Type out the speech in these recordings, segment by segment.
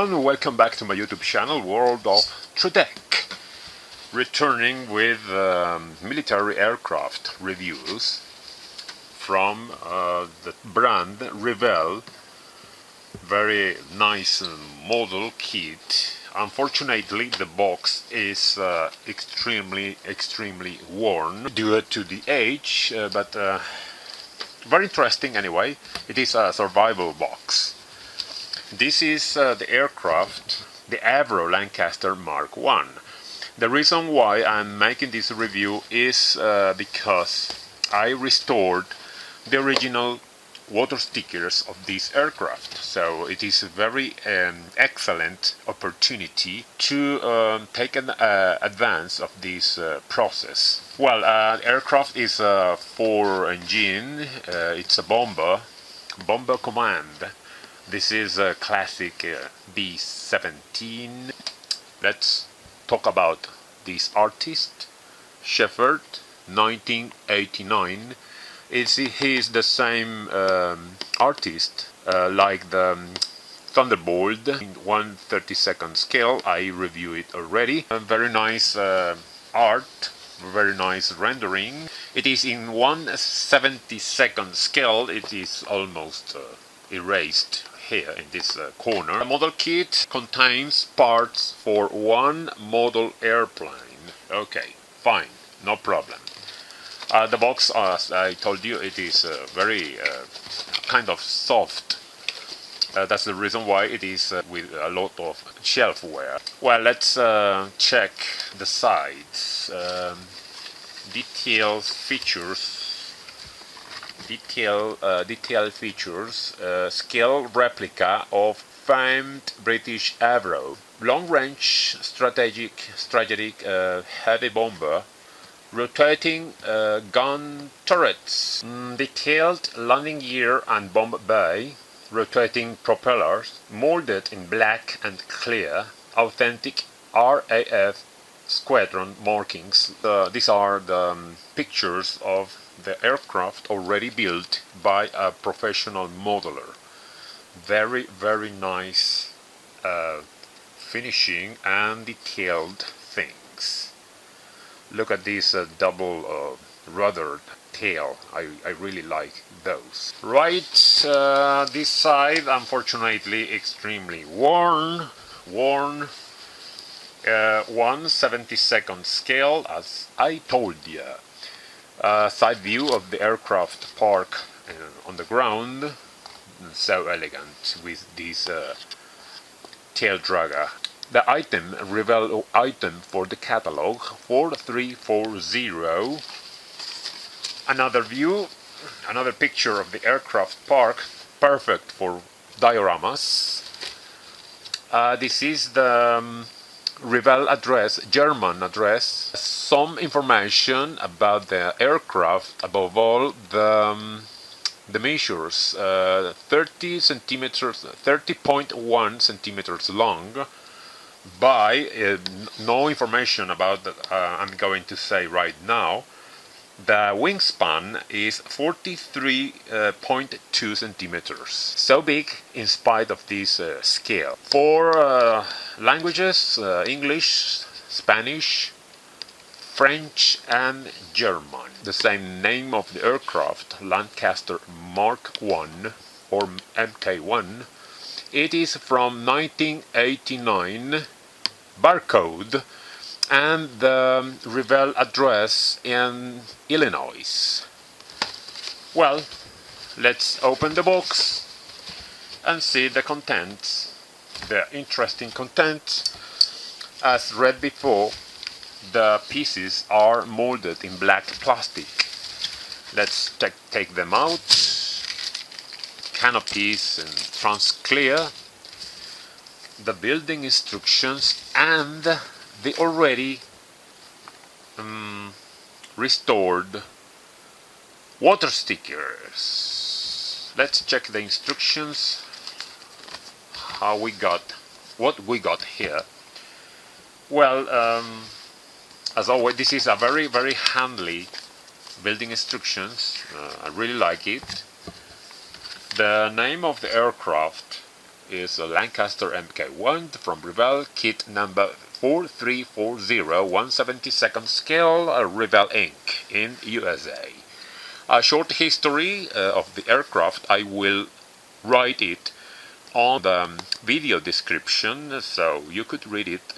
everyone, welcome back to my YouTube channel, World of TREDEC. Returning with military aircraft reviews from the brand Revell. Very nice model kit. Unfortunately, the box is extremely worn due to the age, but very interesting anyway. It is a survival box. This is the aircraft, the Avro Lancaster Mk. The reason why I'm making this review is because I restored the original water stickers of this aircraft. So it is a very excellent opportunity to take an advance of this process. Well, aircraft is a 4-engine, it's a bomber command. This is a classic B-17. Let's talk about this artist, Shepherd, 1989. He is the same artist like the Thunderbolt in 1/32 scale. I reviewed it already. A very nice art, very nice rendering. It is in 1/72 scale. It is almost erased here in this corner. The model kit contains parts for one model airplane. Okay, fine, no problem. The box, as I told you, it is very kind of soft. That's the reason why it is with a lot of shelfware. Well, let's check the sides. Detail features, scale replica of famed British Avro, long-range strategic heavy bomber, rotating gun turrets, detailed landing gear and bomb bay, rotating propellers, molded in black and clear, authentic RAF squadron markings. These are the pictures of the aircraft already built by a professional modeler. Very nice finishing and detailed things. Look at this double rudder tail. I really like those. Right, this side unfortunately extremely worn. 1/72 scale, as I told you. Side view of the aircraft park on the ground. So elegant with this tail dragger. The item, Revell item for the catalog, 4340. Another view, another picture of the aircraft park, perfect for dioramas. This is the Revell address, German address. Some information about the aircraft, above all the measures, 30.1 centimeters long by no information about that I'm going to say right now. The wingspan is 43.2 centimeters. So big in spite of this scale. For languages, English, Spanish, French and German. The same name of the aircraft, Lancaster Mk. or Mk1. It is from 1989, barcode, and the Revell address in Illinois. Well, let's open the box and see the contents, the interesting contents. As read before, the pieces are molded in black plastic. Let's take them out. Canopies and trans-clear. The building instructions and the already restored water stickers. Let's check the instructions. What we got here. Well, as always, this is a very handy building instructions. I really like it. The name of the aircraft is a Lancaster Mk1 from Revell, kit number 4340, 1/72nd scale, Revell Inc. in USA. A short history of the aircraft, I will write it on the video description, so you could read it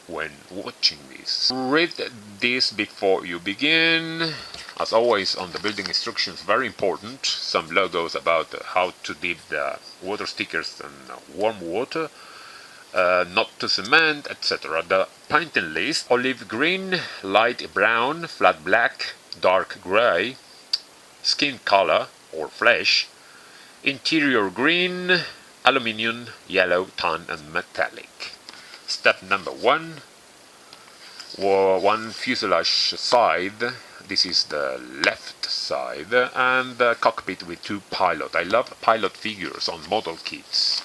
when watching this. Read this before you begin. As always, on the building instructions, very important, some logos about how to dip the water stickers in warm water, not to cement, etc. The painting list: olive green, light brown, flat black, dark gray, skin color or flesh, interior green, aluminium, yellow, tan and metallic. Step number 1, one fuselage side. This is the left side, and the cockpit with 2 pilots. I love pilot figures on model kits.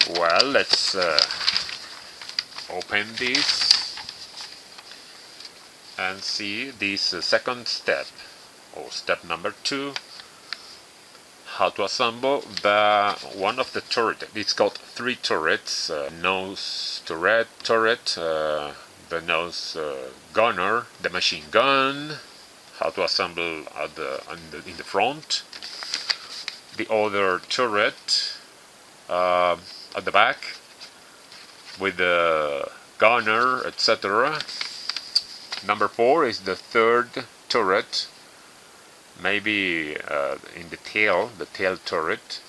Well, let's open this and see this second step, or step number 2. How to assemble one of the turret. It's got 3 turrets: nose turret, the nose gunner, the machine gun. How to assemble in the front. The other turret at the back with the gunner, etc. Number 4 is the third turret. Maybe in the tail turret.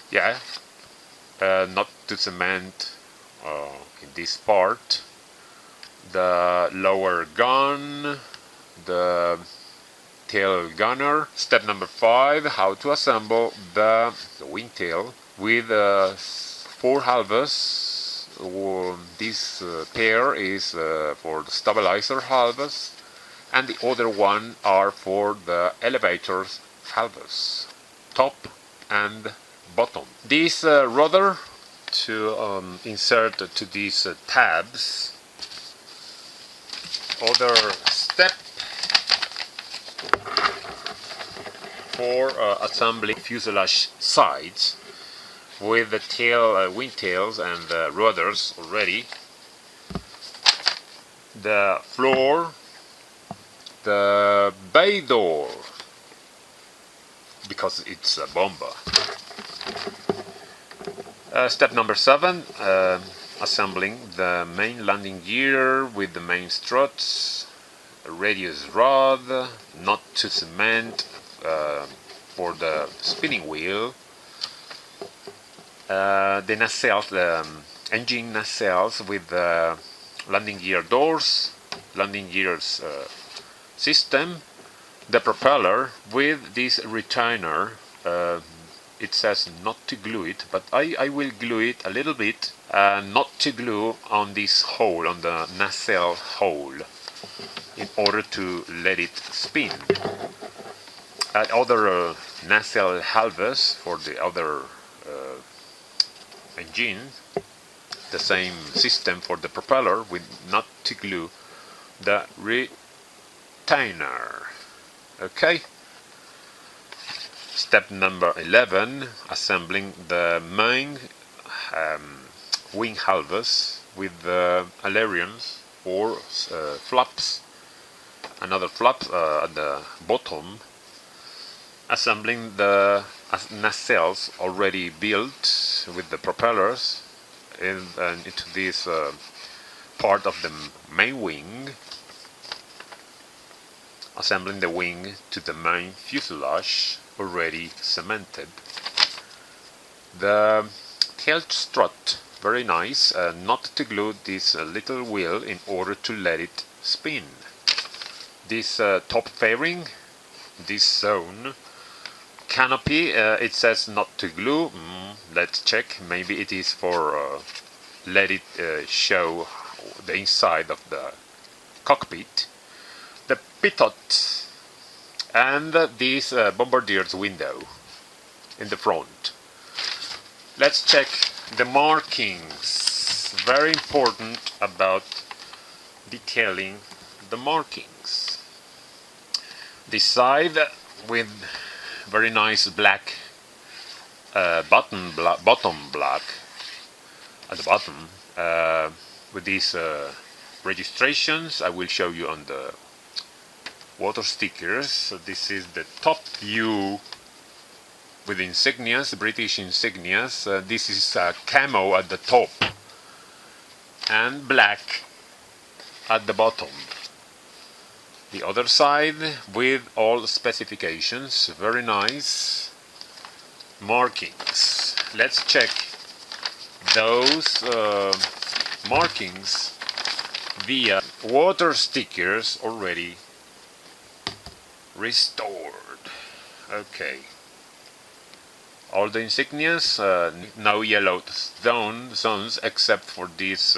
Yeah, not to cement in this part. The lower gun, the tail gunner. Step number 5, how to assemble the wingtail with 4 halves. This pair is for the stabilizer halves, and the other one are for the elevator's halves, top and bottom. This rudder to insert to these tabs. Other step for assembling fuselage sides with the tail, wingtails and the rudders already. The floor, the bay door, because it's a bomber. Step number 7, assembling the main landing gear with the main struts, a radius rod, not to cement for the spinning wheel, the nacelles, the engine nacelles with the landing gear doors, landing gears system, the propeller with this retainer. It says not to glue it, but I will glue it a little bit, not to glue on this hole, on the nacelle hole, in order to let it spin. Other nacelle halves for the other engine, the same system for the propeller with not to glue the retainer. Okay. Step number 11, assembling the main wing halves with the ailerons or flaps, another flap at the bottom. Assembling the nacelles already built with the propellers into this part of the main wing. Assembling the wing to the main fuselage already cemented. The tail strut, very nice, not to glue this little wheel in order to let it spin. This top fairing, this zone, canopy, it says not to glue. Let's check, maybe it is for let it show the inside of the cockpit. The pitot and this bombardier's window in the front. Let's check the markings. Very important about detailing the markings. This side with very nice black bottom black at the bottom with these registrations. I will show you on the water stickers. So this is the top view with insignias, British insignias. This is camo at the top and black at the bottom. The other side with all specifications, very nice. Markings. Let's check those markings via water stickers already restored. Okay. All the insignias, no yellow zones except for these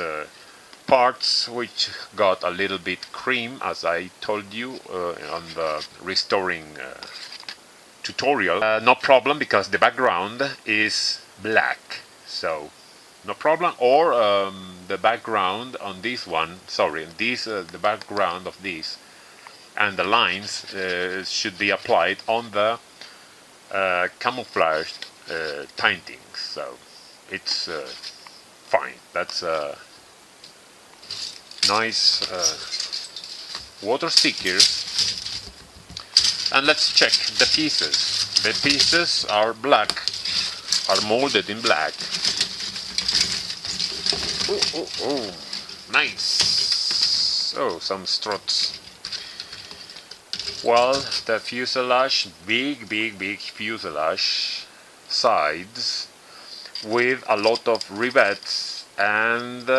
parts which got a little bit cream, as I told you on the restoring tutorial. No problem, because the background is black, so no problem. Or the background on this one, sorry, this the background of this and the lines should be applied on the camouflaged tinting, so it's fine. That's nice water stickers. And let's check the pieces. The pieces are black, are molded in black. Oh, nice. Oh, some struts. Well, the fuselage, big fuselage sides with a lot of rivets and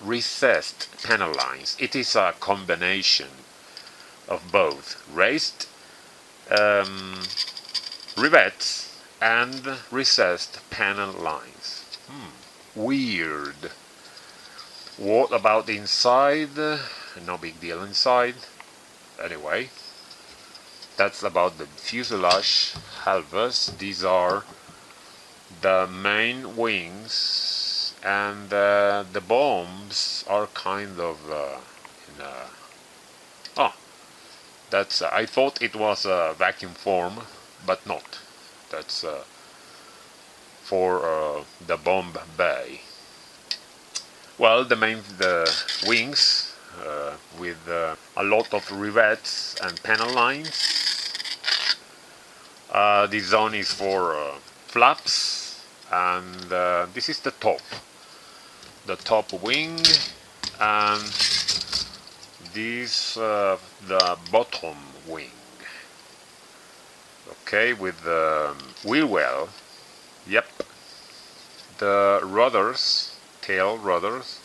recessed panel lines. It is a combination of both raised rivets and recessed panel lines. Weird. What about the inside? No big deal inside. Anyway, that's about the fuselage halves. These are the main wings, and the bombs are kind of in a... Oh, that's I thought it was a vacuum form, but not. That's for the bomb bay. Well, the wings with a lot of rivets and panel lines. This zone is for flaps, and this is the top wing, and this the bottom wing. Okay, with the wheel well. Yep. The rudders, tail rudders,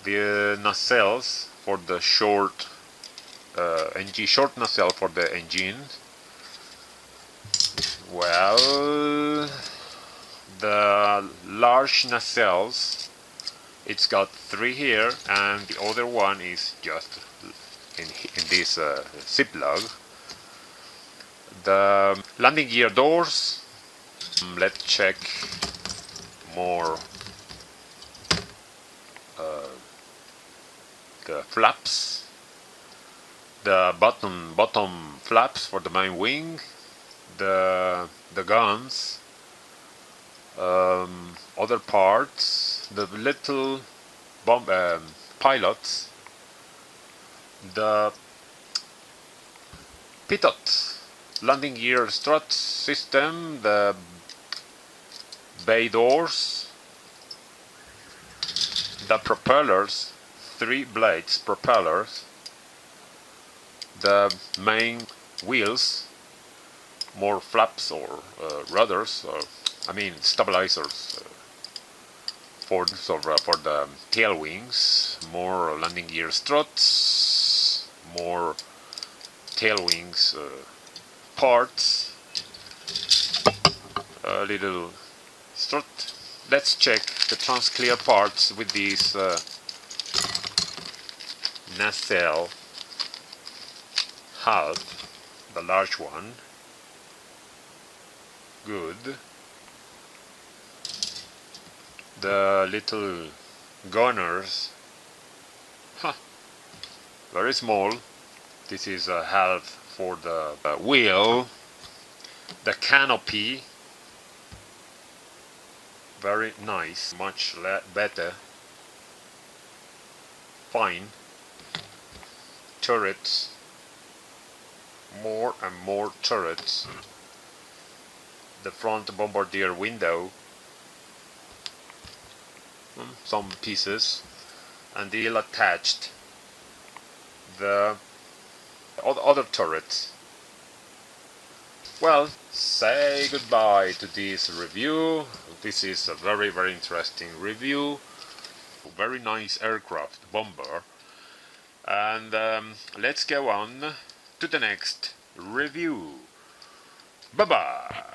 the nacelles for the short short nacelle for the engine. Well, the large nacelles, it's got 3 here, and the other one is just in this zip lug. The landing gear doors. Let's check more the flaps, the bottom flaps for the main wing, the guns, other parts, the little pilots, the pitot, landing gear strut system, the bay doors, the propellers, 3 blades propellers, the main wheels, more flaps or rudders, I mean stabilizers for the tail wings, more landing gear struts, more tail wings parts, a little strut. Let's check the transclear parts with these nacelle half, the large one. Good. The little gunners, very small. This is a half for the wheel. The canopy very nice, much better, fine turrets, more and more turrets, the front bombardier window, some pieces, and they'll attached the other turrets. Well, say goodbye to this review. This is a very interesting review. Very nice aircraft, bomber. And let's go on to the next review. Bye bye.